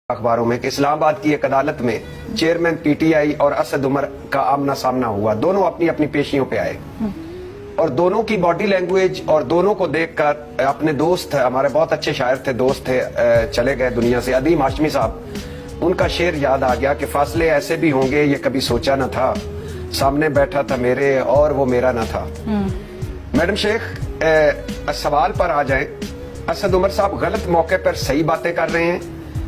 اخباروں میں کہ اسلام آباد کی ایک عدالت میں چیئرمین پی ٹی آئی اور اسد عمر کا آمنا سامنا ہوا. دونوں اپنی اپنی پیشیوں پہ آئے اور دونوں کی باڈی لینگویج اور دونوں کو دیکھ کر اپنے دوست ہمارے بہت اچھے شاعر تھے, دوست تھے, چلے گئے دنیا سے, ادیم ہاشمی صاحب, ان کا شعر یاد آ گیا کہ فاصلے ایسے بھی ہوں گے یہ کبھی سوچا نہ تھا, سامنے بیٹھا تھا میرے اور وہ میرا نہ تھا. میڈم شیخ سوال پر آ جائیں. اسد عمر صاحب غلط موقع پر صحیح باتیں کر رہے ہیں,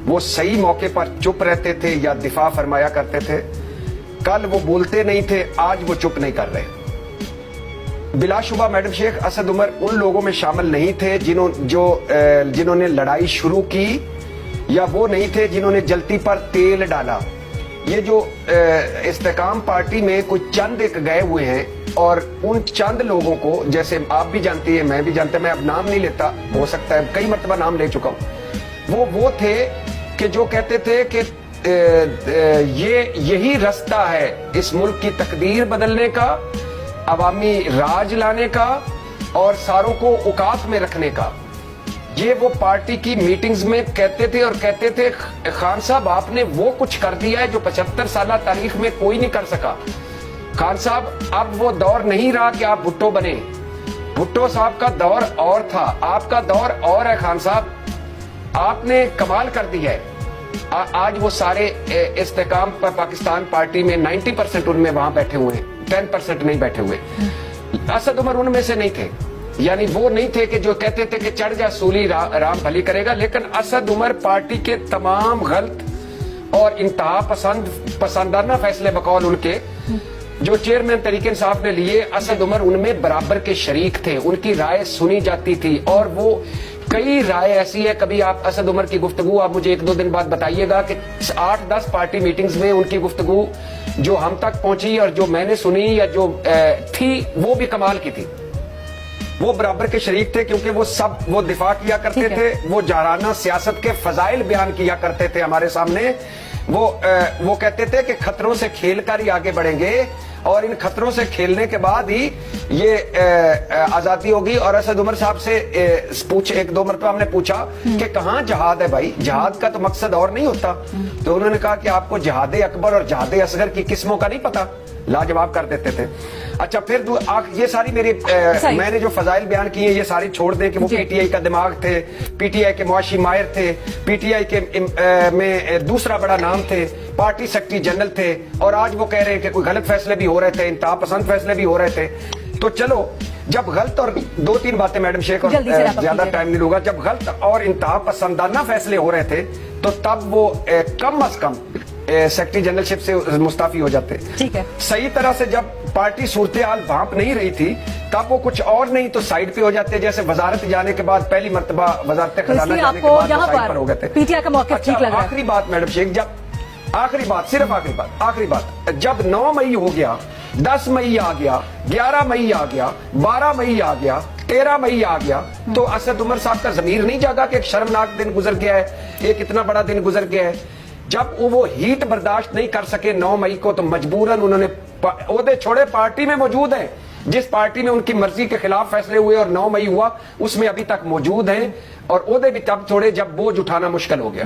وہ صحیح موقع پر چپ رہتے تھے یا دفاع فرمایا کرتے تھے. کل وہ بولتے نہیں تھے, آج وہ چپ نہیں کر رہے. بلا شبہ میڈم شیخ اسد عمر ان لوگوں میں شامل نہیں تھے جنہوں نے لڑائی شروع کی, یا وہ نہیں تھے جنہوں نے جلتی پر تیل ڈالا. یہ جو استحکام پارٹی میں کچھ چند ایک گئے ہوئے ہیں, اور ان چند لوگوں کو, جیسے آپ بھی جانتی ہیں میں بھی جانتا, میں اب نام نہیں لیتا, ہو سکتا ہے کئی مرتبہ نام لے چکا ہوں, وہ تھے کہ جو کہتے تھے کہ یہی رستہ ہے اس ملک کی تقدیر بدلنے کا, عوامی راج لانے کا اور ساروں کو اوقات میں رکھنے کا. یہ وہ پارٹی کی میٹنگز میں کہتے تھے, اور کہتے تھے خان صاحب آپ نے وہ کچھ کر دیا ہے جو 75 سالہ تاریخ میں کوئی نہیں کر سکا. خان صاحب اب وہ دور نہیں رہا کہ آپ بھٹو بنے, بھٹو صاحب کا دور اور تھا, آپ کا دور اور ہے. خان صاحب آپ نے کمال کر دی ہے. آج وہ سارے استحکام پر پاکستان پارٹی میں 90% ان میں وہاں بیٹھے ہوئے ہیں, 10% نہیں بیٹھے ہوئے. اسد عمر ان میں سے نہیں تھے, یعنی وہ نہیں تھے کہ جو کہتے تھے کہ چڑھ جا سولی رام بھلی کرے گا. لیکن اسد عمر پارٹی کے تمام غلط اور انتہا پسندانہ فیصلے بقول ان کے جو چیئرمین طریق انصاف نے لیے, اسد عمر ان میں برابر کے شریک تھے. ان کی رائے سنی جاتی تھی, اور وہ کئی رائے ایسی ہے, کبھی آپ اسد عمر کی گفتگو آپ مجھے 1-2 دن بعد بتائیے گا کہ 8-10 پارٹی میٹنگز میں ان کی گفتگو جو ہم تک پہنچی اور جو میں نے سنی یا جو تھی وہ بھی کمال کی تھی. وہ برابر کے شریک تھے, کیونکہ وہ دفاع کیا کرتے تھے, وہ جارحانہ سیاست کے فضائل بیان کیا کرتے تھے ہمارے سامنے. وہ کہتے تھے کہ خطروں سے کھیل کر ہی آگے بڑھیں گے, اور ان خطروں سے کھیلنے کے بعد ہی یہ آزادی ہوگی. اور اسد عمر صاحب سے 1-2 مرتبہ ہم نے پوچھا کہ کہاں جہاد ہے بھائی, جہاد کا تو مقصد اور نہیں ہوتا. تو انہوں نے کہا کہ آپ کو جہاد اکبر اور جہاد اصغر کی قسموں کا نہیں پتا, لاجواب کر دیتے تھے. اچھا پھر یہ ساری میری میں نے جو فضائل بیان کیے ہیں یہ ساری چھوڑ دیں کہ وہ پی ٹی آئی کا دماغ تھے, پی ٹی آئی کے معاشی ماہر تھے, پی ٹی آئی کے میں دوسرا بڑا نام تھے, پارٹی سیکرٹری جنرل تھے, اور آج وہ کہہ رہے ہیں کہ کوئی غلط فیصلے بھی ہو رہے تھے, انتہا پسند فیصلے بھی ہو رہے تھے. تو چلو جب غلط, اور 2-3 باتیں میڈم شیخ, اور زیادہ ٹائم نہیں لوں گا, جب غلط اور انتہا پسندانہ فیصلے ہو رہے تھے تو تب وہ کم از کم سیکرٹری جنرل شپ سے مستعفی ہو جاتے. ٹھیک ہے, صحیح طرح سے جب پارٹی صورتحال بھانپ نہیں رہی تھی تب وہ کچھ اور نہیں تو سائڈ پہ ہو جاتے, جیسے وزارت جانے کے بعد پہلی مرتبہ وزارت خزانہ جانے کے بعد سائڈ پر ہو گئے تھے. آخری بات میڈم شیخ, جب آخری بات جب 9 مئی ہو گیا, 10 مئی آ گیا, 11 مئی آ گیا, 12 مئی آ گیا, 13 مئی آ گیا, تو اسد عمر صاحب کا ضمیر نہیں جاگا کہ ایک شرمناک دن گزر گیا ہے, ایک اتنا بڑا دن گزر گیا ہے. جب وہ ہیٹ برداشت نہیں کر سکے 9 مئی کو, تو مجبوراً انہوں نے عہدے چھوڑے. پارٹی میں موجود ہیں, جس پارٹی میں ان کی مرضی کے خلاف فیصلے ہوئے اور 9 مئی ہوا اس میں ابھی تک موجود ہیں, اور عہدے بھی تب چھوڑے جب بوجھ اٹھانا مشکل ہو گیا.